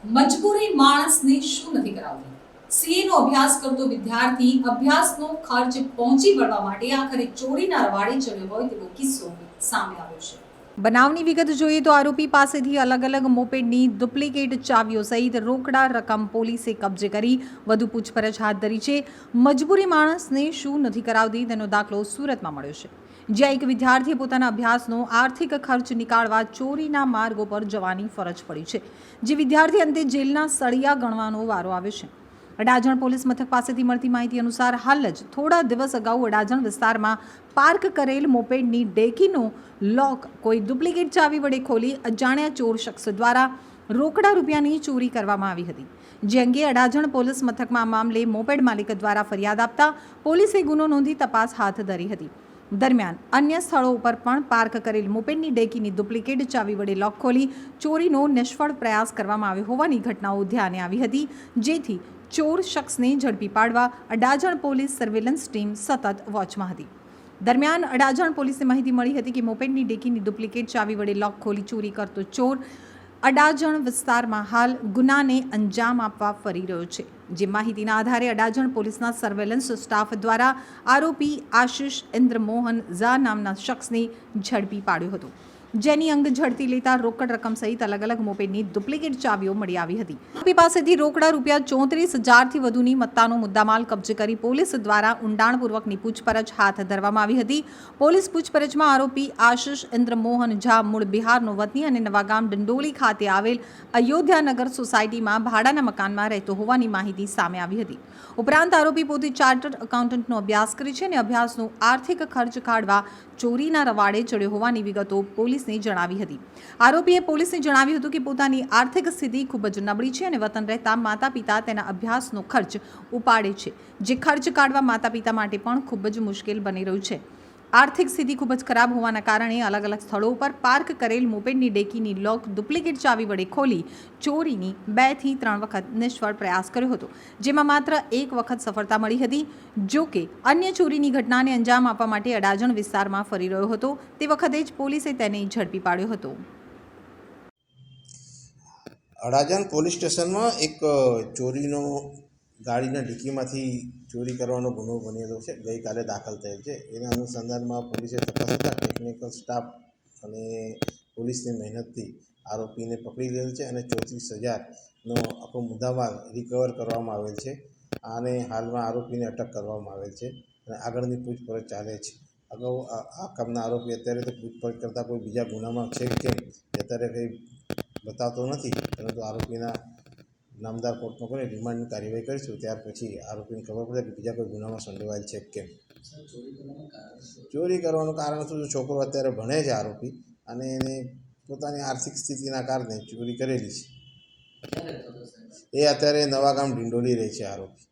મજબૂરી માણસને શું નથી કરાવતી? સીએ નો અભ્યાસ કરતો વિદ્યાર્થી અભ્યાસનો ખર્ચ પહોંચી વળવા માટે આખરે ચોરીના રવાડે ચડ્યો હોય તેવો કિસ્સો સામે આવ્યો છે. બનાવની વિગત જોઈએ તો આરોપી પાસેથી અલગ અલગ મોપેડની ડુપ્લિકેટ ચાવીઓ સહિત રોકડા રકમ પોલીસે કબજે કરી વધુ પૂછપરછ હાથ ધરી છે. મજબૂરી માણસને શું નથી કરાવતી તેનો દાખલો સુરતમાં મળ્યો છે, જ્યાં એક વિદ્યાર્થીએ પોતાના અભ્યાસનો આર્થિક ખર્ચ નીકાળવા ચોરીના માર્ગો પર જવાની ફરજ પડી છે, જે વિદ્યાર્થી અંતે જેલના સળિયા ગણવાનો વારો આવ્યો છે. અડાજણ પોલીસ મથક પાસેથી મળતી માહિતી અનુસાર હાલ જ થોડા દિવસ અગાઉ અડાજણ વિસ્તારમાં પાર્ક કરેલ મોપેડની ડેકીનો લોક કોઈ ડુપ્લિકેટ ચાવી વડે ખોલી અજાણ્યા ચોર શખ્સ દ્વારા રોકડા રૂપિયાની ચોરી કરવામાં આવી હતી, જે અંગે અડાજણ પોલીસ મથકમાં આ મામલે મોપેડ માલિક દ્વારા ફરિયાદ આપતા પોલીસે ગુનો નોંધી તપાસ હાથ ધરી હતી. દરમિયાન અન્ય સ્થળો ઉપર પણ પાર્ક કરેલ મોપેડની ડેકીની ડુપ્લિકેટ ચાવી વડે લોક ખોલી ચોરીનો નિષ્ફળ પ્રયાસ કરવામાં આવ્યો હોવાની ઘટનાઓ ધ્યાને આવી હતી, જેથી ચોર શખ્સને ઝડપી પાડવા અડાજણ પોલીસ સર્વેલન્સ ટીમ સતત વોચમાં હતી. દરમિયાન અડાજણ પોલીસને માહિતી મળી હતી કે મોપેડની ડેકીની ડુપ્લિકેટ ચાવી વડે લોક ખોલી ચોરી કરતો ચોર અડાજણ વિસ્તારમાં હાલ ગુનાને અંજામ આપવા ફરી રહ્યો છે, જે માહિતીના આધારે અડાજણ પોલીસના સર્વેલન્સ સ્ટાફ દ્વારા આરોપી આશિષ ઇન્દ્રમોહન ઝા નામના શખ્સને ઝડપી પાડ્યો હતો, જેની અંગ ઝડપી લેતા રોકડ રકમ સહિત અલગ અલગ મોપેડની ડુપ્લિકેટ ચાવીઓ મળી આવી હતી. આરોપી પાસેથી રોકડા રૂપિયા 34,000થી વધુની મત્તાનો મુદ્દામાલ કબજે કરી પોલીસ દ્વારા ઊંડાણપૂર્વકની પૂછપરછ હાથ ધરવામાં આવી હતી. પોલીસ પૂછપરછમાં આરોપી આશિષ ઇન્દ્રમોહન ઝા મૂળ બિહારનો વતની અને નવાગામ ડંડોલી ખાતે આવેલ અયોધ્યાનગર સોસાયટીમાં ભાડાના મકાનમાં રહેતો હોવાની માહિતી સામે આવી હતી. ઉપરાંત આરોપી પોતે ચાર્ટર્ડ એકાઉન્ટન્ટનો અભ્યાસ કરે છે અને અભ્યાસનો આર્થિક ખર્ચ કાઢવા ચોરીના રવાડે ચડ્યો હોવાની વિગતો પોલીસને જણાવી હતી. આરોપીએ પોલીસને જણાવ્યું હતું કે પોતાની આર્થિક સ્થિતિ ખૂબ જ નબળી છે અને વતન રહેતા માતા પિતા તેના અભ્યાસનો ખર્ચ ઉપાડે છે, જે ખર્ચ કાઢવા માતા પિતા માટે પણ ખૂબ જ મુશ્કેલ બની રહ્યું છે. આર્થિક સ્થિતિ ખૂબ જ ખરાબ હોવાના કારણે અલગ અલગ સ્થળો પર પાર્ક કરેલ મોપેડની ડેકીની લોક ડુપ્લિકેટ ચાવી વડે ખોલી ચોરીની 2 થી 3 વખત નિષ્ફળ પ્રયાસ કર્યો હતો, જેમાં માત્ર 1 વખત સફળતા મળી હતી. જો કે અન્ય ચોરીની ઘટનાને અંજામ આપવા માટે અડાજણ વિસ્તારમાં ફરી રહ્યો હતો તે વખતે જ પોલીસે તેને ઝડપી પાડ્યો હતો. અડાજણ પોલીસ સ્ટેશનમાં એક ચોરીનો ગાડીના ડિક્કીમાંથી ચોરી કરવાનો ગુનો બનેલો છે, ગઈકાલે દાખલ થયેલ છે. એના અનુસંધાનમાં પોલીસે તપાસ કરતા ટેકનિકલ સ્ટાફ અને પોલીસની મહેનતથી આરોપીને પકડી લીધેલ છે અને 34,000નો આખો મુદ્દામાલ રિકવર કરવામાં આવેલ છે. અને હાલમાં આરોપીને અટક કરવામાં આવેલ છે અને આગળની પૂછપરછ ચાલે છે. અગાઉ આ કામના આરોપી અત્યારે તો પૂછપરછ કરતાં કોઈ બીજા ગુનામાં છે કે કેમ અત્યારે કંઈ બતાવતો નથી, પરંતુ આરોપીના નામદાર કોર્ટમાં કરીને રિમાન્ડની કાર્યવાહી કરીશું. ત્યાર પછી આરોપીને ખબર પડે કે બીજા કોઈ ગુનામાં સંડોવાયેલ છે કેમ. ચોરી કરવાનું કારણ શું? છોકરો અત્યારે ભણે છે આરોપી, અને એને પોતાની આર્થિક સ્થિતિના કારણે ચોરી કરેલી છે. એ અત્યારે નવાગામ ડિંડોલી રહે છે આરોપી.